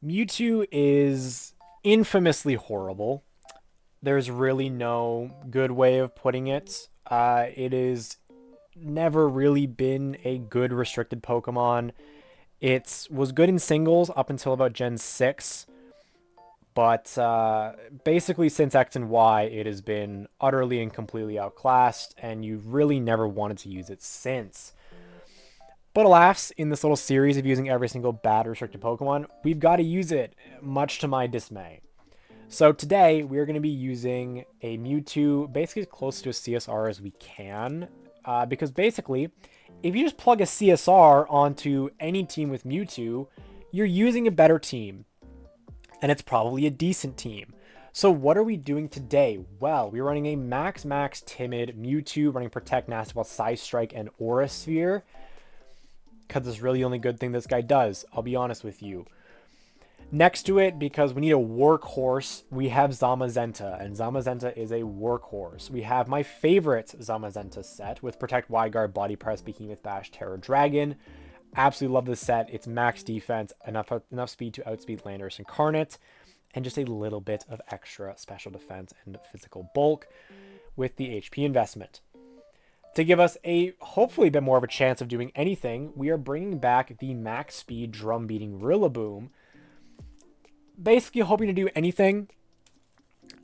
Mewtwo is infamously horrible. There's really no good way of putting it. It is never really been a good restricted Pokemon. It was good in singles up until about Gen 6, but basically since X and Y, it has been utterly and completely outclassed, and you really never wanted to use it since. But alas, in this little series of using every single bad restricted Pokemon, we've got to use it, much to my dismay. So today, we're going to be using a Mewtwo basically as close to a CSR as we can, because basically, if you just plug a CSR onto any team with Mewtwo, you're using a better team, and it's probably a decent team. So what are we doing today? Well, we're running a Max Timid Mewtwo, running Protect, Nasty Ball, Side Strike, and Aura Sphere, because it's really the only good thing this guy does, I'll be honest with you. Next to it, because we need a workhorse, we have Zamazenta, and Zamazenta is a workhorse. We have my favorite Zamazenta set with Protect, Wide Guard, Body Press, Behemoth Bash, Terror Dragon. Absolutely love this set. It's max defense, enough speed to outspeed Landorus Incarnate, and just a little bit of extra special defense and physical bulk with the HP investment. To give us a hopefully a bit more of a chance of doing anything, we are bringing back the max speed drum beating Rillaboom, basically hoping to do anything.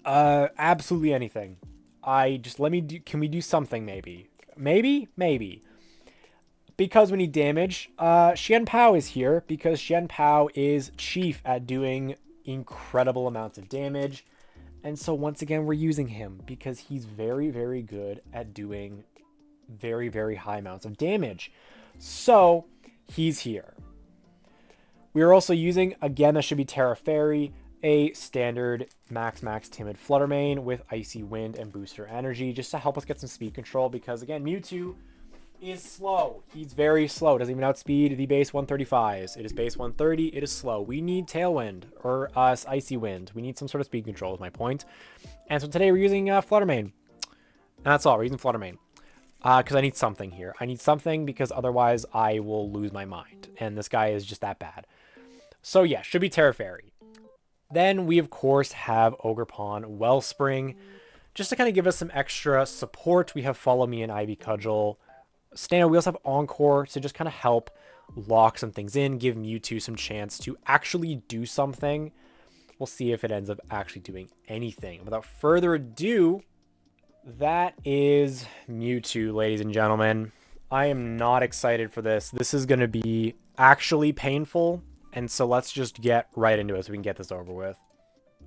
Absolutely anything. I just let me do. Can we do something? Maybe. Because we need damage. Xian Pao is here because Xian Pao is chief at doing incredible amounts of damage, and so once again we're using him because he's very good at doing very high amounts of damage. So he's here. We are also using, again, that should be Terra Fairy, a standard max timid Flutter Mane with Icy Wind and Booster Energy, just to help us get some speed control, because again, Mewtwo is slow. He's very slow. Doesn't even outspeed the base 135s. It is base 130. It is slow. We need Tailwind or Icy Wind. We need some sort of speed control is my point. And so today we're using Flutter Mane. And that's all. We're using Flutter Mane. Because I need something here. I need something because otherwise I will lose my mind. And this guy is just that bad. So yeah, should be Terra Fairy. Then we, of course, have Ogerpon Wellspring. Just to kind of give us some extra support, we have Follow Me and Ivy Cudgel. Standard, we also have Encore to just kind of help lock some things in, give Mewtwo some chance to actually do something. We'll see if it ends up actually doing anything. Without further ado, that is Mewtwo, ladies and gentlemen. I am not excited for this. This is going to be actually painful. And so let's just get right into it so we can get this over with.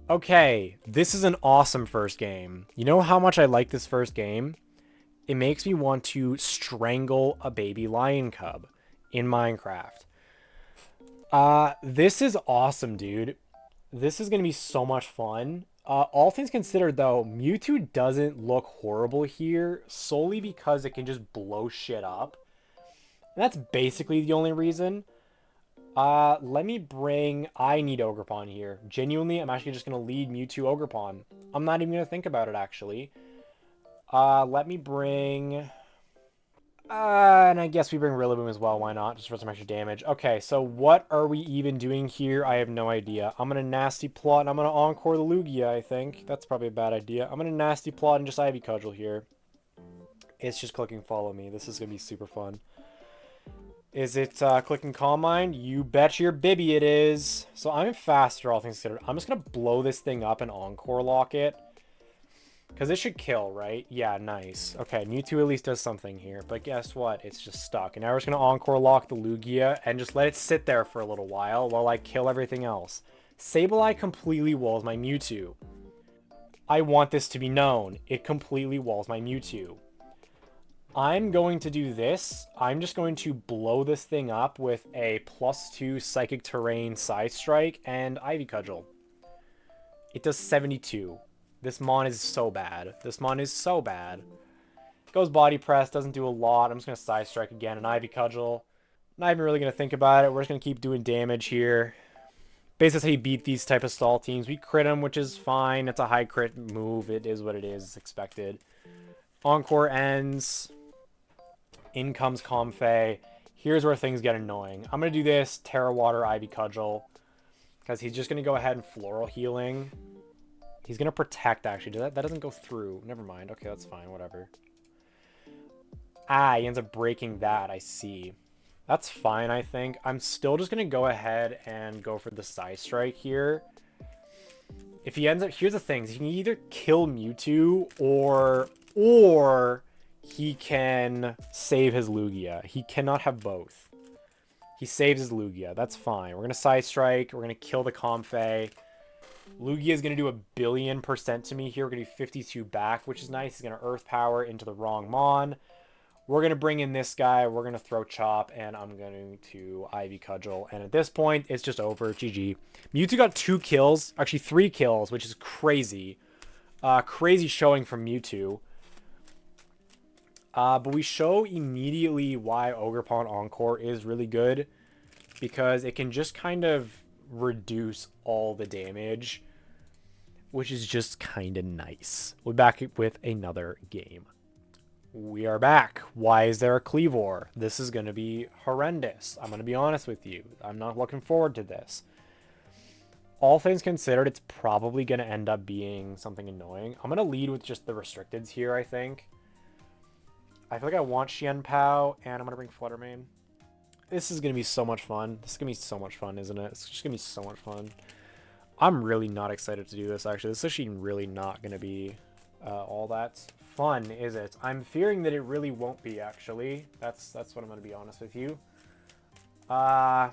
Okay, this is an awesome first game. You know how much I like this first game? It makes me want to strangle a baby lion cub in Minecraft. This is awesome, dude. This is going to be so much fun. All things considered, though, Mewtwo doesn't look horrible here solely because it can just blow shit up. And that's basically the only reason. Let me bring... I need Ogerpon here. Genuinely, I'm actually just going to lead Mewtwo Ogerpon. I'm not even going to think about it, actually. Let me bring... and I guess we bring Rillaboom as well. Why not? Just for some extra damage. Okay, so what are we even doing here? I have no idea. I'm going to Nasty Plot, and I'm going to Encore the Lugia, I think. That's probably a bad idea. I'm going to Nasty Plot and just Ivy Cudgel here. It's just clicking Follow Me. This is going to be super fun. Is it clicking Calm Mind? You bet your bibby it is. So I'm faster, all things considered. I'm just going to blow this thing up and Encore Lock it. Because it should kill, right? Yeah, nice. Okay, Mewtwo at least does something here. But guess what? It's just stuck. And now we're just going to Encore Lock the Lugia and just let it sit there for a little while I kill everything else. Sableye completely walls my Mewtwo. I want this to be known. It completely walls my Mewtwo. I'm going to do this. I'm just going to blow this thing up with a +2 Psychic Terrain Side Strike and Ivy Cudgel. It does 72. This Mon is so bad. This Mon is so bad. Goes Body Press, doesn't do a lot. I'm just going to Side Strike again and Ivy Cudgel. Not even really going to think about it. We're just going to keep doing damage here. Basically, that's how you beat these type of stall teams. We crit them, which is fine. It's a high crit move. It is what it is. It's expected. Encore ends. In comes Comfey. Here's where things get annoying. I'm going to do this. Terra Water, Ivy Cudgel. Because he's just going to go ahead and floral healing. He's going to protect, actually. That doesn't go through. Never mind. Okay, that's fine. Whatever. Ah, he ends up breaking that. I see. That's fine, I think. I'm still just going to go ahead and go for the Psy Strike here. If he ends up... Here's the thing. He can either kill Mewtwo or he can save his Lugia. He cannot have both. He saves his Lugia. That's fine. We're going to Psy Strike. We're going to kill the Comfey. Lugia is going to do 1,000,000,000% to me here. We're going to do 52 back, which is nice. He's going to Earth Power into the wrong Mon. We're going to bring in this guy. We're going to throw Chop, and I'm going to Ivy Cudgel. And at this point, it's just over. GG. Mewtwo got 2 kills. Actually, 3 kills, which is crazy. Crazy showing from Mewtwo. But we show immediately why Ogerpon Encore is really good. Because it can just kind of reduce all the damage, which is just kind of nice. We're back with another game. We are back. Why is there a Cleavor? This is going to be horrendous. I'm going to be honest with you. I'm not looking forward to this. All things considered, it's probably going to end up being something annoying. I'm going to lead with just the restricteds here, I think. I feel like I want Xianpao, and I'm going to bring Fluttermane. This is going to be so much fun. This is going to be so much fun, isn't it? It's just going to be so much fun. I'm really not excited to do this, actually. This is actually really not going to be all that fun, is it? I'm fearing that it really won't be, actually. That's what I'm going to be honest with you. Yeah, I'm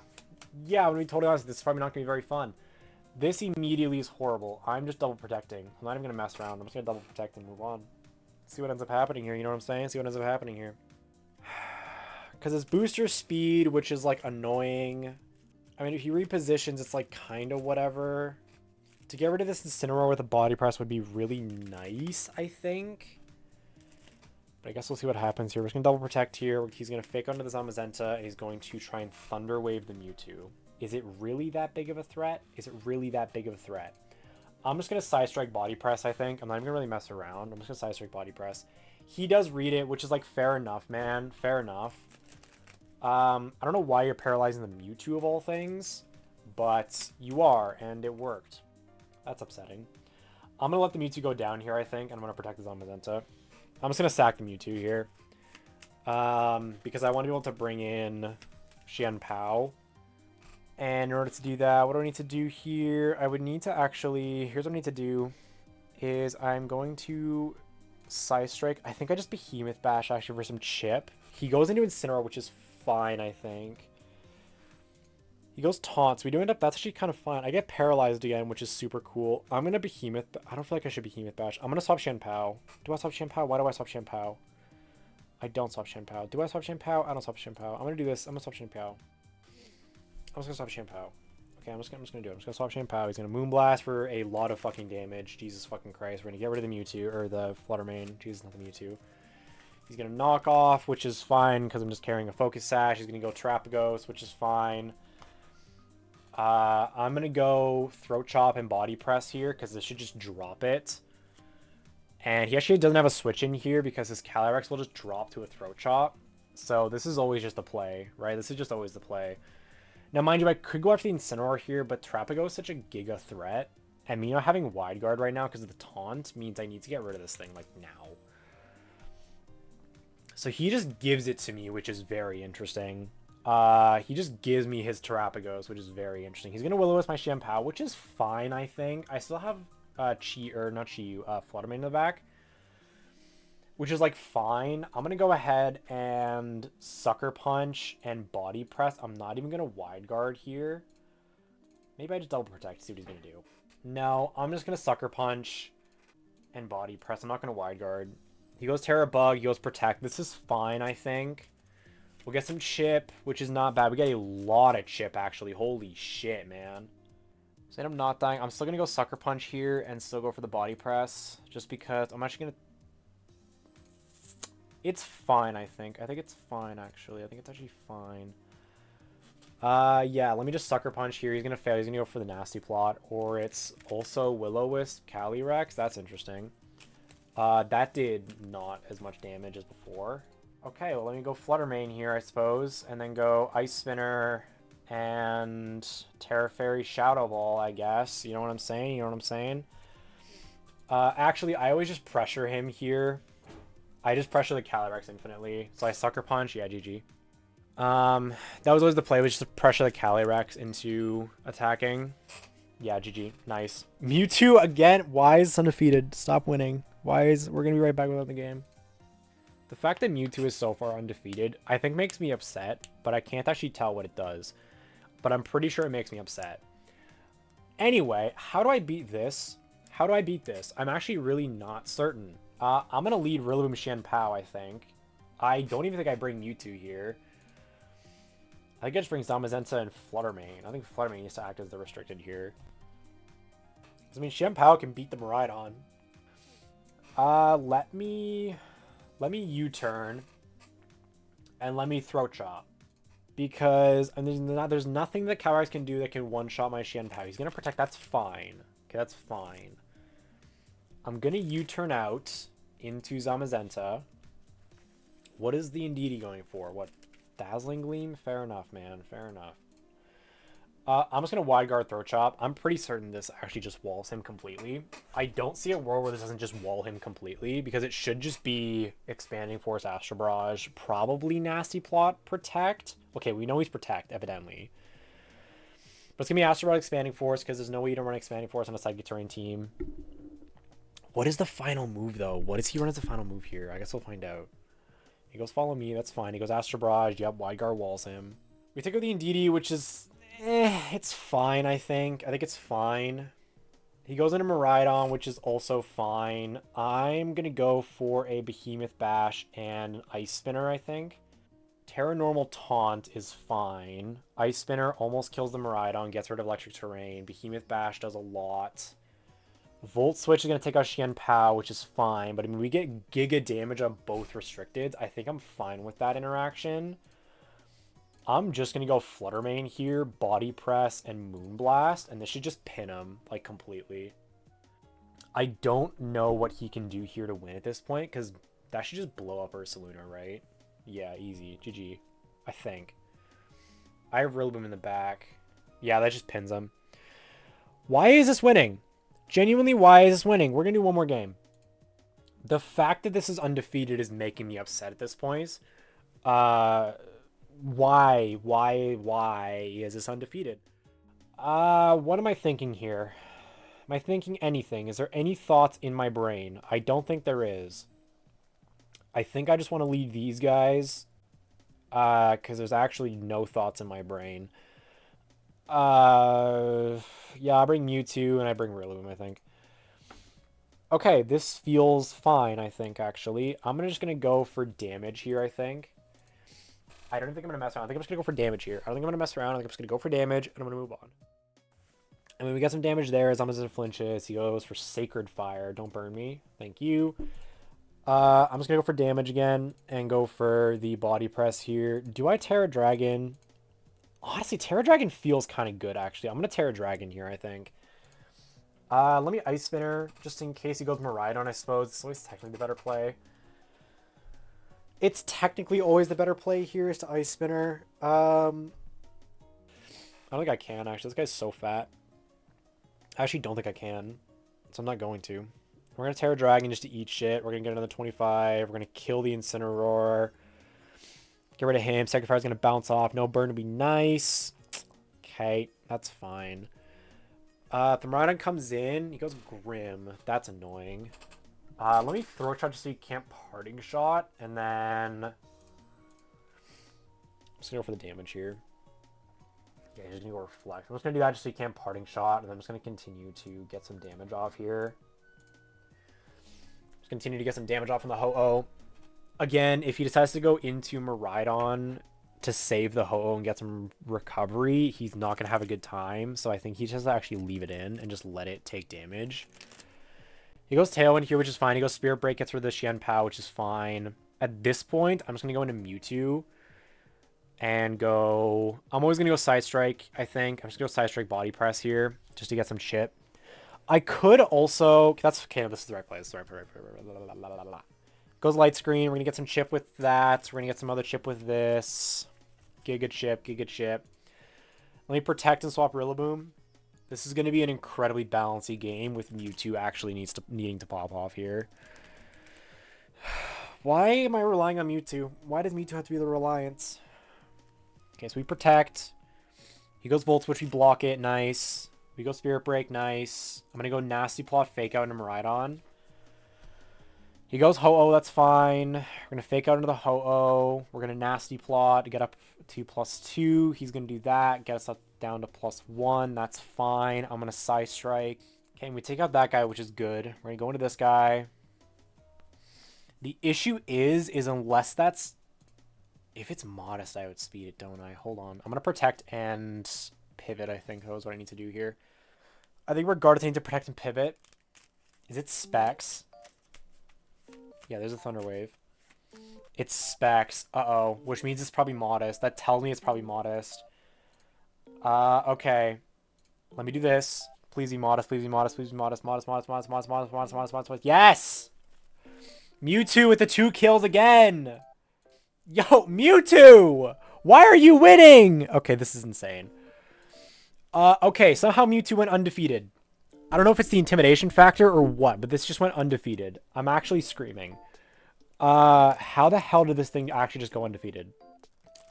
going to be totally honest. This is probably not going to be very fun. This immediately is horrible. I'm just double protecting. I'm not even going to mess around. I'm just going to double protect and move on. See what ends up happening here. You know what I'm saying? See what ends up happening here. Because it's booster speed, which is, like, annoying. I mean, if he repositions, it's, like, kind of whatever. To get rid of this Incineroar with a Body Press would be really nice, I think. But I guess we'll see what happens here. We're just going to double protect here. He's going to fake onto the Zamazenta, and he's going to try and Thunder Wave the Mewtwo. Is it really that big of a threat? Is it really that big of a threat? I'm just going to Side Strike Body Press, I think. I'm not even going to really mess around. I'm just going to Side Strike Body Press. He does read it, which is, like, fair enough, man. Fair enough. I don't know why you're paralyzing the Mewtwo of all things, but you are, and it worked. That's upsetting. I'm going to let the Mewtwo go down here, I think, and I'm going to protect the Zamazenta. I'm just going to sack the Mewtwo here. Because I want to be able to bring in Xianpao. And in order to do that, what do I need to do here? I would need to actually... Here's what I need to do. Is I'm going to Psy Strike. I think I just Behemoth Bash, actually, for some chip. He goes into Incineroar, which is fine, I think. He goes Taunts. We do end up... That's actually kind of fun. I get paralyzed again, which is super cool. I'm going to Behemoth... I don't feel like I should Behemoth Bash. I'm going to swap Xianpao. Do I swap Xianpao? Why do I swap Xianpao? I don't swap Xianpao. Do I swap Xianpao? I don't swap Xianpao. I'm going to do this. I'm going to swap Xianpao. I'm just going to swap Xianpao. Okay, I'm just going to do it. I'm just going to swap Xianpao. He's going to Moonblast for a lot of fucking damage. Jesus fucking Christ. We're going to get rid of the Mewtwo, or the Fluttermane. Jesus, not the Mewtwo. He's going to knock off, which is fine, because I'm just carrying a Focus Sash. He's going to go Trapagos, which is fine. I'm going to go Throat Chop and Body Press here, because this should just drop it. And he actually doesn't have a switch in here, because his Calyrex will just drop to a Throat Chop. So this is always just the play, right? This is just always the play. Now, mind you, I could go after the Incineroar here, but Trapagos is such a giga threat. And me not having Wide Guard right now because of the taunt means I need to get rid of this thing, like, now. So he just gives it to me, which is very interesting. He just gives me his Terrapagos, which is very interesting. He's going to Will-O-Wisp my Xianpao, which is fine, I think. I still have Fluttermane in the back, which is, like, fine. I'm going to go ahead and Sucker Punch and Body Press. I'm not even going to Wide Guard here. Maybe I just Double Protect, see what he's going to do. No, I'm just going to Sucker Punch and Body Press. I'm not going to Wide Guard. He goes Terra Bug, he goes Protect. This is fine, I think. We'll get some chip, which is not bad. We get a lot of chip, actually. Holy shit, man. So I'm not dying. I'm still going to go Sucker Punch here and still go for the Body Press. Just because I'm actually going to... It's fine, I think. I think it's fine, actually. I think it's actually fine. Yeah, let me just Sucker Punch here. He's going to fail. He's going to go for the Nasty Plot. Or it's also Will-O-Wisp Calyrex. That's interesting. That did not as much damage as before. Okay, well, let me go Fluttermane here, I suppose. And then go Ice Spinner And Terra Fairy Shadow Ball, I guess. You know what I'm saying? You know what I'm saying? Actually, I always just pressure him here. I just pressure the Calyrex infinitely. So I Sucker Punch. Yeah, GG. That was always the play, was just to pressure the Calyrex into attacking. Yeah, GG. Nice. Mewtwo again. Why is undefeated? Stop winning. We're going to be right back without the game. The fact that Mewtwo is so far undefeated, I think makes me upset, but I can't actually tell what it does. But I'm pretty sure it makes me upset. Anyway, how do I beat this? How do I beat this? I'm actually really not certain. I'm going to lead Rillaboom Xianpao, I think. I don't even think I bring Mewtwo here. I think I just bring Zamazenta and Fluttermane. I think Fluttermane needs to act as the restricted here. I mean, Xianpao can beat the Miraidon. Let me U-turn. And let me Throat Chop. Because there's nothing that Calyrex can do that can one-shot my Xianpao. He's going to protect. That's fine. Okay, that's fine. I'm going to U-turn out into Zamazenta. What is the Indeedee going for? What? Dazzling Gleam? Fair enough, man. Fair enough. I'm just going to Wide Guard Throat Chop. I'm pretty certain this actually just walls him completely. I don't see a world where this doesn't just wall him completely, because it should just be Expanding Force, Astral Barrage, probably Nasty Plot, Protect. Okay, we know he's Protect, evidently. But it's going to be Astral Barrage, Expanding Force, because there's no way you don't run Expanding Force on a Psychic Terrain team. What is the final move, though? What does he run as the final move here? I guess we'll find out. He goes Follow Me, that's fine. He goes Astral Barrage, yep, Wide Guard walls him. We take out the Indeedee, which is... it's fine, I think. I think it's fine. He goes into Miraidon, which is also fine. I'm going to go for a Behemoth Bash and an Ice Spinner, I think. Terra Normal Taunt is fine. Ice Spinner almost kills the Miraidon, gets rid of Electric Terrain. Behemoth Bash does a lot. Volt Switch is going to take out Xianpao, which is fine. But I mean, we get Giga damage on both restricted. I think I'm fine with that interaction. I'm just going to go Fluttermane here, Body Press, and Moonblast, and this should just pin him, like, completely. I don't know what he can do here to win at this point, because that should just blow up Ursaluna, right? Yeah, easy. GG. I think. I have Rillaboom in the back. Yeah, that just pins him. Why is this winning? Genuinely, why is this winning? We're going to do one more game. The fact that this is undefeated is making me upset at this point. Why is this undefeated? What am I thinking here? Am I thinking anything? Is there any thoughts in my brain? I don't think there is. I think I just want to lead these guys. Because there's actually no thoughts in my brain. Yeah, I bring Mewtwo and I bring Rillaboom, I think. Okay, this feels fine, I think, actually. I'm just going to go for damage here, I think. I don't think I'm going to mess around. I think I'm just going to go for damage here. I don't think I'm going to mess around. I think I'm just going to go for damage, and I'm going to move on. And when we get some damage there, Zamazenta flinches. He goes for Sacred Fire. Don't burn me. Thank you. I'm just going to go for damage again and go for the Body Press here. Do I Terra Dragon? Honestly, Terra Dragon feels kind of good, actually. I'm going to Terra Dragon here, I think. Let me Ice Spinner, just in case he goes Miraidon, I suppose. It's always technically the better play. It's technically always the better play here is to Ice Spinner. I don't think I can, actually. This guy's so fat. I actually don't think I can, so I'm not going to. We're going to Terra Dragon just to eat shit. We're going to get another 25. We're going to kill the Incineroar. Get rid of him. Second Fire's going to bounce off. No burn to be nice. Okay, that's fine. If the Miraidon comes in, he goes Grim. That's annoying. Let me Throat Shot just so he can't Parting Shot. And then... I'm just going to go for the damage here. Yeah, he's just going to go Reflect. I'm just going to do that just so he can't Parting Shot. And then I'm just going to continue to get some damage off here. Just continue to get some damage off from the Ho-Oh. Again, if he decides to go into Miraidon to save the Ho-Oh and get some recovery, he's not going to have a good time. So I think he just has to actually leave it in and just let it take damage. He goes Tailwind here, which is fine. He goes Spirit Break, gets rid of the Xianpao, which is fine. At this point, I'm just going to go into Mewtwo and go... I'm always going to go Side Strike, I think. I'm just going to go Side Strike Body Press here just to get some chip. I could also... That's okay, no, this is the right play. This is the right play. Goes Light Screen. We're going to get some chip with that. We're going to get some other chip with this. Giga Chip, Giga Chip. Let me protect and swap Rillaboom. This is going to be an incredibly balancey game with Mewtwo actually needing to pop off here. Why am I relying on Mewtwo? Why does Mewtwo have to be the reliance? Okay, so we protect. He goes Volt Switch, we block it. Nice. We go Spirit Break. Nice. I'm going to go Nasty Plot, Fake Out into Miraidon. He goes Ho-Oh, that's fine. We're going to Fake Out into the Ho-Oh. We're going to Nasty Plot to get up to +2. He's going to do that. Get us up down to +1. That's fine. I'm going to Psy Strike. Okay, and we take out that guy, which is good. We're going to go into this guy. The issue is unless that's... If it's modest, I would speed it, don't I? Hold on. I'm going to protect and pivot, I think. That was what I need to do here. I think regardless, I need to protect and pivot. Is it Specs? Yeah, there's a Thunder Wave. It's Specs. Uh-oh. Which means it's probably modest. That tells me it's probably modest. Okay. Let me do this. Please be modest. Please be modest. Please be modest. Modest, modest, modest, modest, modest, modest, modest, modest, modest. Yes! Mewtwo with the 2 kills again! Yo, Mewtwo! Why are you winning? Okay, this is insane. Okay, somehow Mewtwo went undefeated. I don't know if it's the intimidation factor or what, but this just went undefeated. I'm actually screaming. How the hell did this thing actually just go undefeated?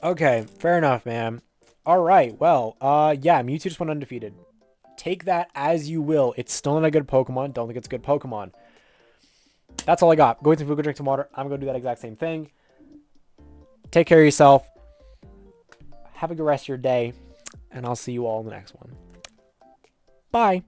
Okay, fair enough, man. Alright, well, yeah, Mewtwo just went undefeated. Take that as you will. It's still not a good Pokemon. Don't think it's a good Pokemon. That's all I got. Go eat some food, go drink some water. I'm going to do that exact same thing. Take care of yourself. Have a good rest of your day. And I'll see you all in the next one. Bye.